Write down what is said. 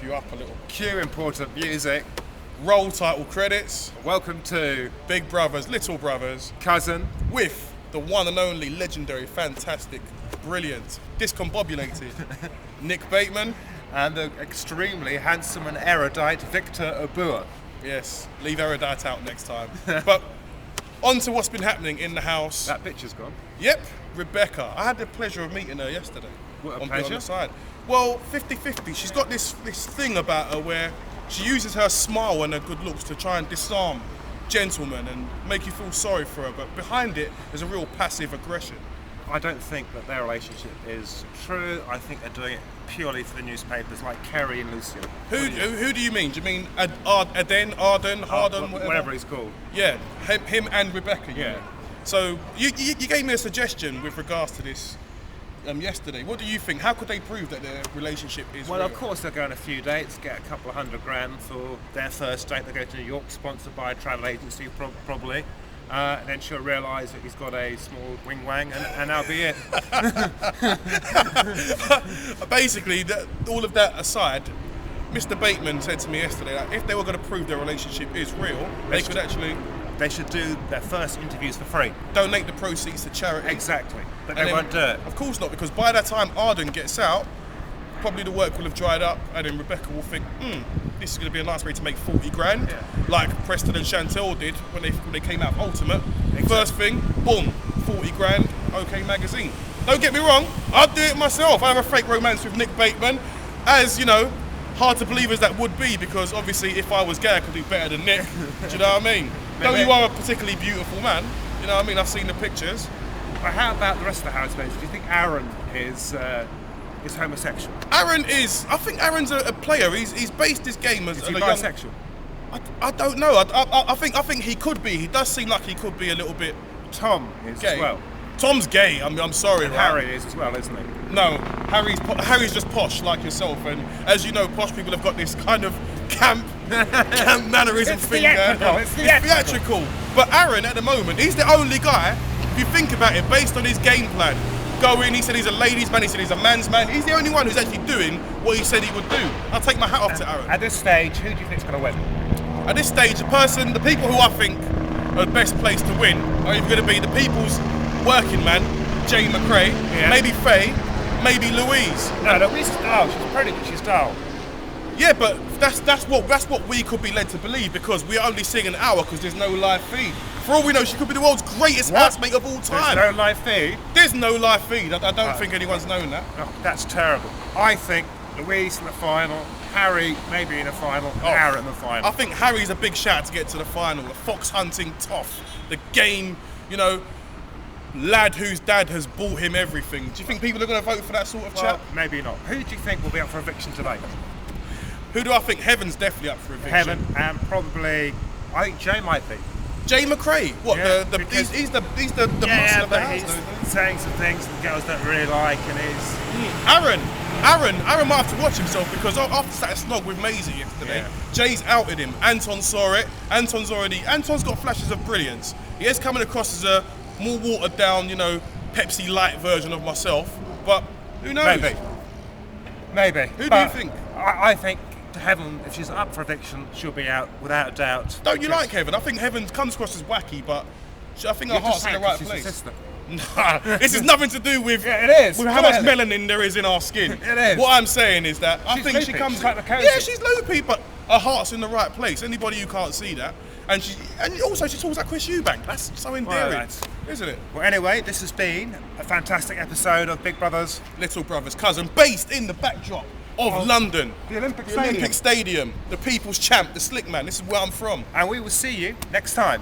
you up a little. Cue important music. Roll title credits. Welcome to Big Brothers, Little Brothers, Cousin with the one and only legendary, fantastic, brilliant, discombobulated Nick Bateman. and the extremely handsome and erudite Victor Obua. Yes, leave erudite out next time. But on to what's been happening in the house. That picture's gone. Yep, Rebecca. I had the pleasure of meeting her yesterday. What a on pleasure. the side. Well, 50-50. She's got this thing about her where she uses her smile and her good looks to try and disarm gentlemen and make you feel sorry for her. But behind it, there's a real passive aggression. I don't think that their relationship is true. I think they're doing it purely for the newspapers, like Kerry and Lucian. Who do you mean? Do you mean Arden, Harden, whatever he's called? Yeah, him and Rebecca. You Yeah. mean. So you gave me a suggestion with regards to this yesterday. What do you think? How could they prove that their relationship is Well, real? of course they'll go on a few dates, get a couple of $100,000 for their first date. They go to New York, sponsored by a travel agency, probably. And then she'll realise that he's got a small wing wang, and that'll be it. Basically, all of that aside, Mr. Bateman said to me yesterday that if they were going to prove their relationship is real, they could actually They should do their first interviews for free. donate the proceeds to charity. Exactly. But And they then- won't do it. Of course not, because by that time Arden gets out, probably the work will have dried up, and then Rebecca will think, this is going to be a nice way to make 40 grand, Yeah. like Preston and Chantel did when they came out of Ultimate. Exactly. First thing, boom, 40 grand, OK Magazine. Don't get me wrong, I'd do it myself. I have a fake romance with Nick Bateman, as you know, hard to believe as that would be, because obviously if I was gay I could do better than Nick. Do you know what I mean? Though you are a particularly beautiful man, you know what I mean? I've seen the pictures. But how about the rest of the housemates? Do you think Aaron is homosexual? Aaron is. I think Aaron's a player. He's based his game as Is he a young. bisexual? I don't know. I think he could be. He does seem like he could be a little bit Tom is gay. as well. Tom's gay. I'm sorry. And right? Harry is as well, isn't he? No, Harry's just posh like yourself, and as you know, posh people have got this kind of camp mannerism It's thing. theatrical, it's theatrical. But Aaron, at the moment, he's the only guy. If you think about it, based on his game plan, he said he's a ladies' man. He said he's a man's man. He's the only one who's actually doing what he said he would do. I'll take my hat off to Aaron. At this stage, who do you think's going to win? At this stage, the people who I think are the best placed to win are either going to be the people's working man, Jay McRae, Yeah. maybe Faye, maybe Louise. No, Louise is dull. She's pretty, but she's dull. Yeah, but that's what we could be led to believe, because we're only seeing an hour because there's no live feed. For all we know, she could be the world's greatest housemate of all time. There's no live feed. There's no live feed. I don't think anyone's known that. Oh, that's terrible. I think Louise in the final, Harry maybe in the final, and Aaron in the final. I think Harry's a big shout to get to the final. The fox hunting tough, the game, lad whose dad has bought him everything. Do you think people are going to vote for that sort of Well, chap? maybe not. Who do you think will be up for eviction today? Who do I think? Heaven's definitely up for eviction. Heaven, and probably, I think Jay might be. Jay McRae. What? Yeah, the because- he's the muscle Yeah, of the but house. he's saying some things the girls don't really like, and he's... Aaron might have to watch himself, because after that snog with Maisie yesterday, Yeah. Jay's outed him. Anton saw it. Anton's got flashes of brilliance. He is coming across as a more watered down, Pepsi Light version of myself. But who knows? Maybe. Who do But you think? I think Heaven, if she's up for eviction, she'll be out without a doubt. Don't you like Heaven? I think Heaven comes across as wacky, but I think her heart's in the right place. Nah, this has nothing to do with, Yeah, it is. with how Come much on. melanin there is in our skin. It is. What I'm saying is that I She's think she loopy. comes. She's like the cozy. Yeah, she's loopy, but her heart's in the right place. Anybody who can't see that, and also she talks like Chris Eubank. That's so endearing, that's- isn't it? Well, anyway, this has been a fantastic episode of Big Brothers. Little Brother's Cousin, based in the backdrop of London, the Olympic the Stadium. Olympic Stadium, the People's Champ, the Slick Man. This is where I'm from. And we will see you next time.